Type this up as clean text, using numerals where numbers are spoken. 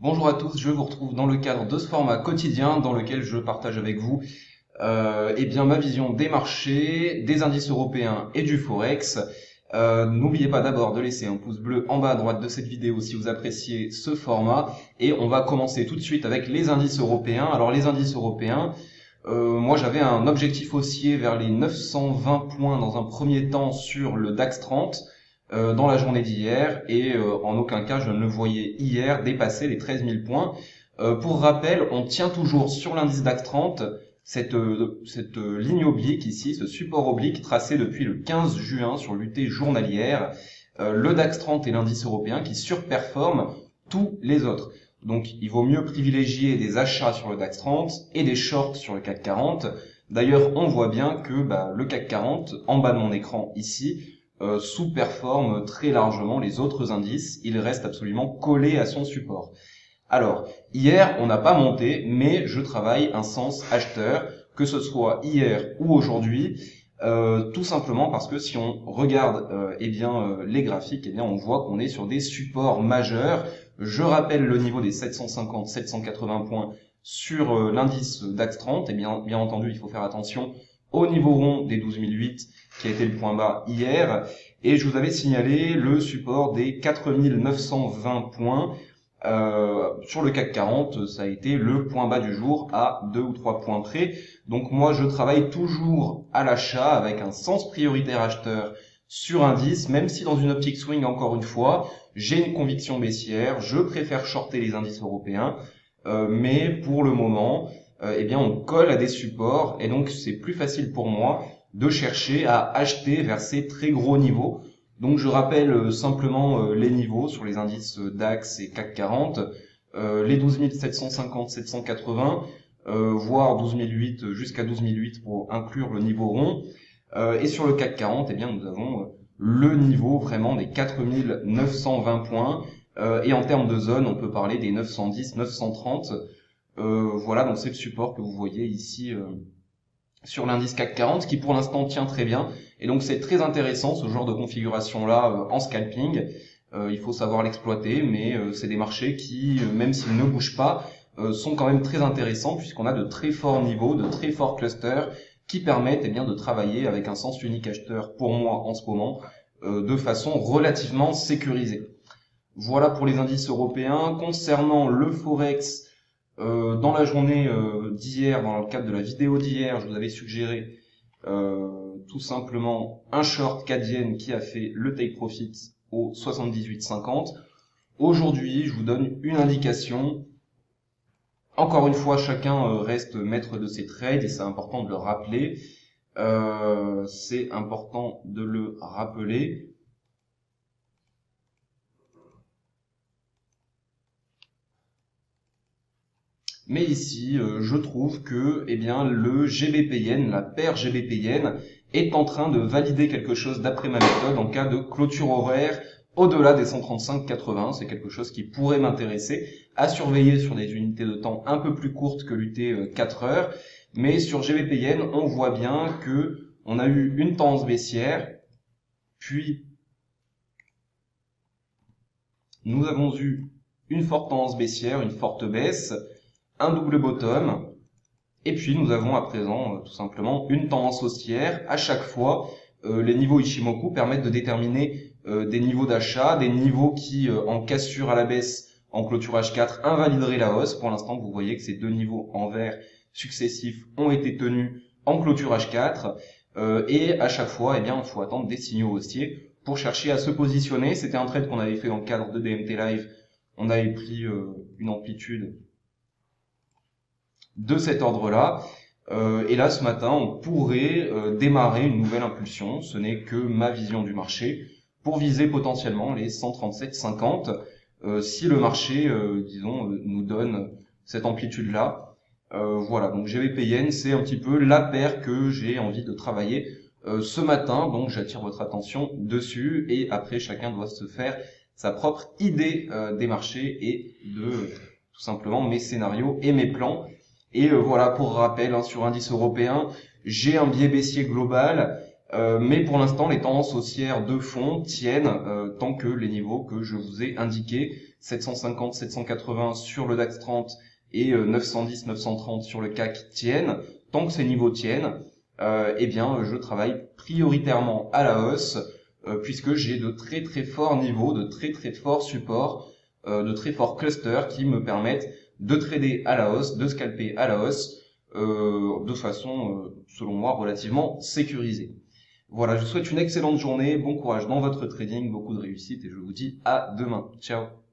Bonjour à tous, je vous retrouve dans le cadre de ce format quotidien dans lequel je partage avec vous ma vision des marchés, des indices européens et du Forex. N'oubliez pas d'abord de laisser un pouce bleu en bas à droite de cette vidéo si vous appréciez ce format. Et on va commencer tout de suite avec les indices européens. Alors les indices européens, moi j'avais un objectif haussier vers les 920 points dans un premier temps sur le DAX 30. Dans la journée d'hier et en aucun cas je ne le voyais hier dépasser les 13 000 points. Pour rappel, on tient toujours sur l'indice DAX 30 cette ligne oblique ici, ce support oblique tracé depuis le 15 juin sur l'UT journalière. Le DAX 30 est l'indice européen qui surperforme tous les autres. Donc il vaut mieux privilégier des achats sur le DAX 30 et des shorts sur le CAC 40. D'ailleurs, on voit bien que le CAC 40, en bas de mon écran ici, sous-performe très largement les autres indices. Il reste absolument collé à son support. Alors, hier, on n'a pas monté, mais je travaille un sens acheteur, que ce soit hier ou aujourd'hui, tout simplement parce que si on regarde les graphiques, on voit qu'on est sur des supports majeurs. Je rappelle le niveau des 750-780 points sur l'indice DAX 30, et bien entendu, il faut faire attention au niveau rond des 12 008 qui a été le point bas hier, et je vous avais signalé le support des 4 920 points. Sur le CAC 40, ça a été le point bas du jour à 2 ou 3 points près. Donc moi je travaille toujours à l'achat avec un sens prioritaire acheteur sur indice, même si dans une optique swing, encore une fois, j'ai une conviction baissière, je préfère shorter les indices européens, mais pour le moment, on colle à des supports et donc c'est plus facile pour moi de chercher à acheter vers ces très gros niveaux. Donc je rappelle simplement les niveaux sur les indices DAX et CAC 40, les 12 750-780, voire 12 008 jusqu'à 12 008 pour inclure le niveau rond. Et sur le CAC 40, nous avons le niveau vraiment des 4 920 points. Et en termes de zone, on peut parler des 910, 930. Voilà, donc c'est le support que vous voyez ici sur l'indice CAC 40 qui pour l'instant tient très bien. Et donc c'est très intéressant ce genre de configuration là en scalping. Il faut savoir l'exploiter, mais c'est des marchés qui, même s'ils ne bougent pas, sont quand même très intéressants puisqu'on a de très forts niveaux, de très forts clusters qui permettent de travailler avec un sens unique acheteur pour moi en ce moment de façon relativement sécurisée. Voilà pour les indices européens. Concernant le Forex, dans la journée d'hier, dans le cadre de la vidéo d'hier, je vous avais suggéré tout simplement un short CAD qui a fait le take profit au 78,50. Aujourd'hui, je vous donne une indication. Encore une fois, chacun reste maître de ses trades et c'est important de le rappeler. C'est important de le rappeler. Mais ici, je trouve que le GBP-Yen, la paire GBP-Yen, est en train de valider quelque chose d'après ma méthode en cas de clôture horaire au-delà des 135,80. C'est quelque chose qui pourrait m'intéresser à surveiller sur des unités de temps un peu plus courtes que l'UT 4 heures. Mais sur GBP-Yen, on voit bien que on a eu une tendance baissière, puis nous avons eu une forte tendance baissière, une forte baisse, un double bottom, et puis nous avons à présent tout simplement une tendance haussière. À chaque fois, les niveaux Ichimoku permettent de déterminer des niveaux d'achat, des niveaux qui, en cassure à la baisse en clôture H4, invalideraient la hausse. Pour l'instant, vous voyez que ces deux niveaux en vert successifs ont été tenus en clôture H4, et à chaque fois, il faut attendre des signaux haussiers pour chercher à se positionner. C'était un trade qu'on avait fait dans le cadre de DMT Live. On avait pris une amplitude de cet ordre-là. Et là, ce matin, on pourrait démarrer une nouvelle impulsion. Ce n'est que ma vision du marché pour viser potentiellement les 137,50 si le marché, nous donne cette amplitude-là. Voilà, donc GBP-Yen, c'est un petit peu la paire que j'ai envie de travailler ce matin. Donc, j'attire votre attention dessus. Et après, chacun doit se faire sa propre idée des marchés et de tout simplement mes scénarios et mes plans. Et voilà, pour rappel, sur indice européen, j'ai un biais baissier global Mais pour l'instant, les tendances haussières de fond tiennent tant que les niveaux que je vous ai indiqués, 750, 780 sur le DAX 30 et 910, 930 sur le CAC tiennent. Tant que ces niveaux tiennent, eh bien, je travaille prioritairement à la hausse puisque j'ai de très très forts niveaux, de très très forts supports, de très forts clusters qui me permettent de trader à la hausse, de scalper à la hausse de façon, selon moi, relativement sécurisée. Voilà, je vous souhaite une excellente journée, bon courage dans votre trading, beaucoup de réussite et je vous dis à demain. Ciao!